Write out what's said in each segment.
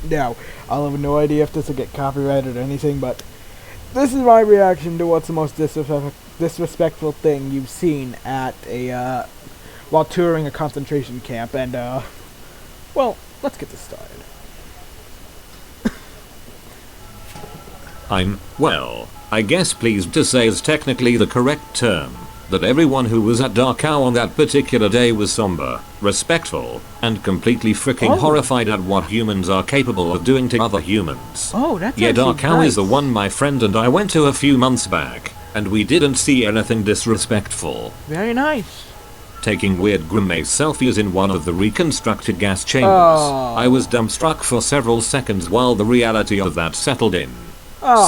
Now, I'll have no idea if this will get copyrighted or anything, but this is my reaction to what's the most disrespectful thing you've seen at a, while touring a concentration camp, and, well, let's get this started. I guess pleased to say is technically the correct term, that everyone who was at Dachau on that particular day was somber, respectful, and completely freaking horrified at what humans are capable of doing to other humans. Oh, that's Yeah, Dachau nice. is the one my friend and I went to a few months back, and we didn't see anything disrespectful. Very nice. Taking weird grimace selfies in one of the reconstructed gas chambers. I was dumbstruck for several seconds while the reality of that settled in.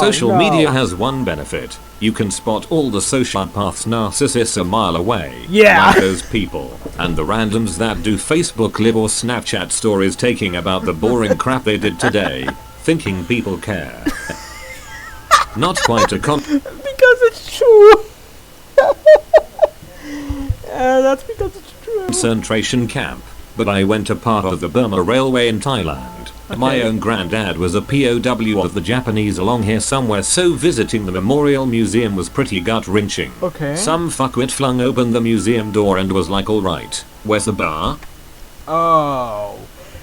Social media has one benefit. You can spot all the sociopaths narcissists a mile away. Yeah. Like those people. And the randoms that do Facebook Live or Snapchat stories taking about the boring crap they did today, thinking people care. Not quite a Because it's true. That's because it's true. Concentration camp, but I went to part of the Burma Railway in Thailand. Okay. My own granddad was a POW of the Japanese along here somewhere, so visiting the Memorial Museum was pretty gut-wrenching. Okay. Some fuckwit flung open the museum door and was like, alright, where's the bar? Oh,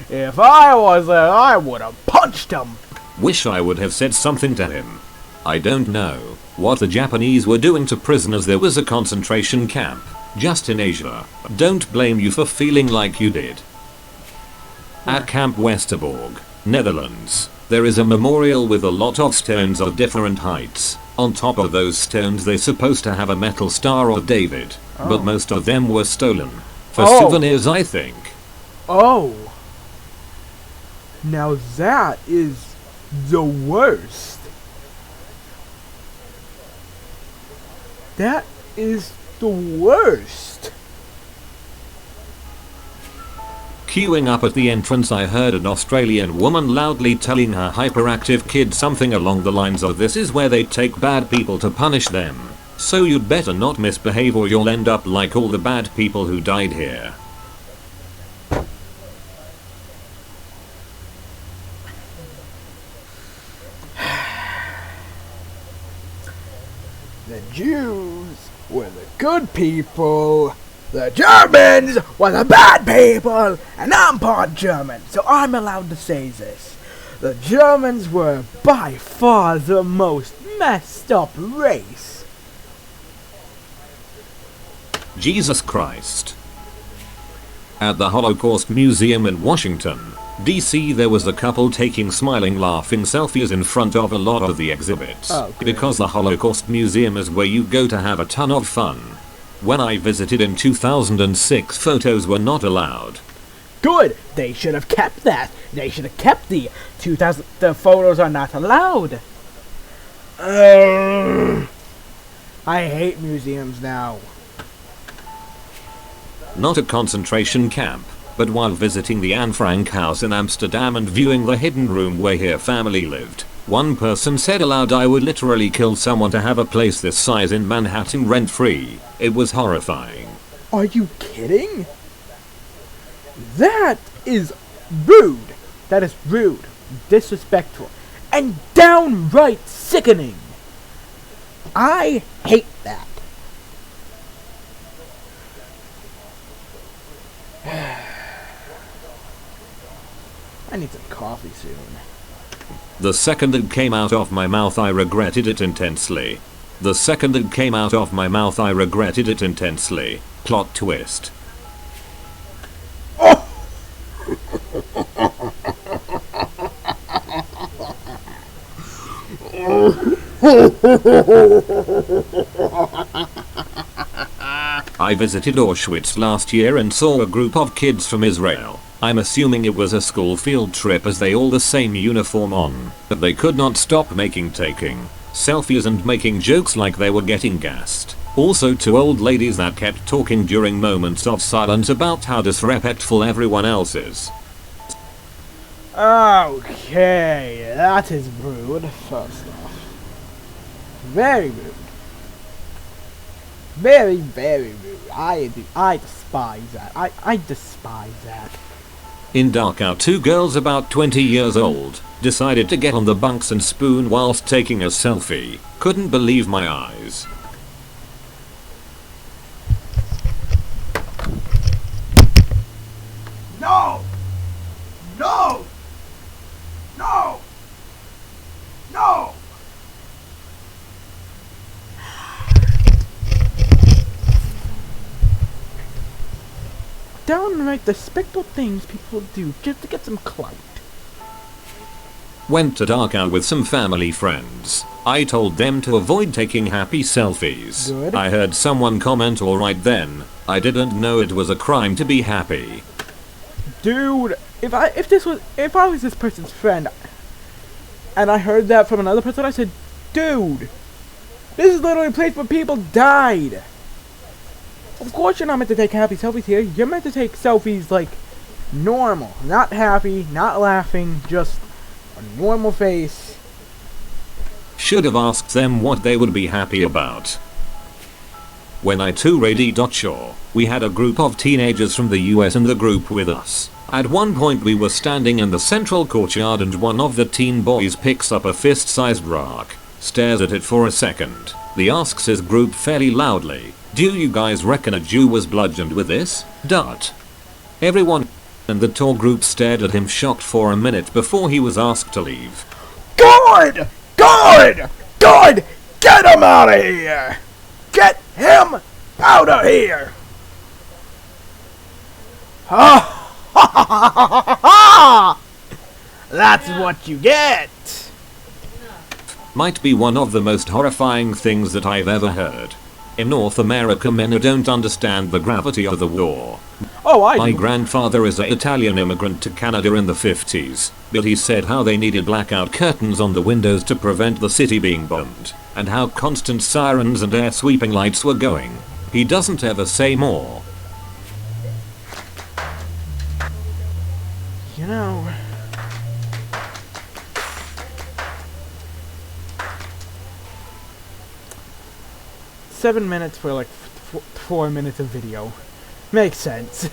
if I was there, I would have punched him. Wish I would have said something to him. I don't know what the Japanese were doing to prisoners. There was a concentration camp, just in Asia. Don't blame you for feeling like you did. At Camp Westerbork, Netherlands, there is a memorial with a lot of stones of different heights. On top of those stones they're supposed to have a metal Star of David, but most of them were stolen. For souvenirs, I think. Oh. Now that is the worst. That is the worst. Queuing up at the entrance, I heard an Australian woman loudly telling her hyperactive kid something along the lines of, "This is where they take bad people to punish them. So you'd better not misbehave or you'll end up like all the bad people who died here." The Jews were the good people. The Germans were the bad people, and I'm part German, so I'm allowed to say this. The Germans were by far the most messed up race. Jesus Christ. At the Holocaust Museum in Washington, D.C. there was a couple taking smiling, laughing selfies in front of a lot of the exhibits. Because the Holocaust Museum is where you go to have a ton of fun. When I visited in 2006, photos were not allowed. Good! They should have kept that. They should have kept the photos are not allowed. I hate museums now. Not a concentration camp, but while visiting the Anne Frank house in Amsterdam and viewing the hidden room where her family lived, one person said aloud, "I would literally kill someone to have a place this size in Manhattan rent-free." It was horrifying. Are you kidding? That is rude. That is rude, disrespectful, and downright sickening. I hate that. I need some coffee soon. The second it came out of my mouth, I regretted it intensely. The second it came out of my mouth, I regretted it intensely. Plot twist. Oh! I visited Auschwitz last year and saw a group of kids from Israel. I'm assuming it was a school field trip as they all the same uniform on, but they could not stop taking selfies and making jokes like they were getting gassed. Also two old ladies that kept talking during moments of silence about how disrespectful everyone else is. Okay, that is rude, first off. Very rude. Very, very rude. I despise that. I despise that. In Dachau, two girls about 20 years old decided to get on the bunks and spoon whilst taking a selfie. Couldn't believe my eyes. No! No! No! No! Downright despicable things people do just to get some clout. Went to Dachau with some family friends. I told them to avoid taking happy selfies. Good. I heard someone comment alright then. I didn't know it was a crime to be happy. Dude, if I was this person's friend and I heard that from another person, I said, dude, this is literally a place where people died. Of course you're not meant to take happy selfies here. You're meant to take selfies like normal. Not happy, not laughing, just a normal face. Should have asked them what they would be happy about. When I toured Shore, we had a group of teenagers from the US in the group with us. At one point we were standing in the central courtyard and one of the teen boys picks up a fist-sized rock, stares at it for a second, then asks his group fairly loudly, "Do you guys reckon a Jew was bludgeoned with this?" Everyone in the tour group stared at him shocked for a minute before he was asked to leave. Good! Good! Good! Get him out of here! Get him out of here! Ha ha ha ha ha ha! That's what you get! Might be one of the most horrifying things that I've ever heard. In North America, men who don't understand the gravity of the war. Oh, I My do. grandfather is an Italian immigrant to Canada in the 50s, but he said how they needed blackout curtains on the windows to prevent the city being bombed, and how constant sirens and air sweeping lights were going. He doesn't ever say more. You know... Seven minutes for like 4 minutes of video. Makes sense.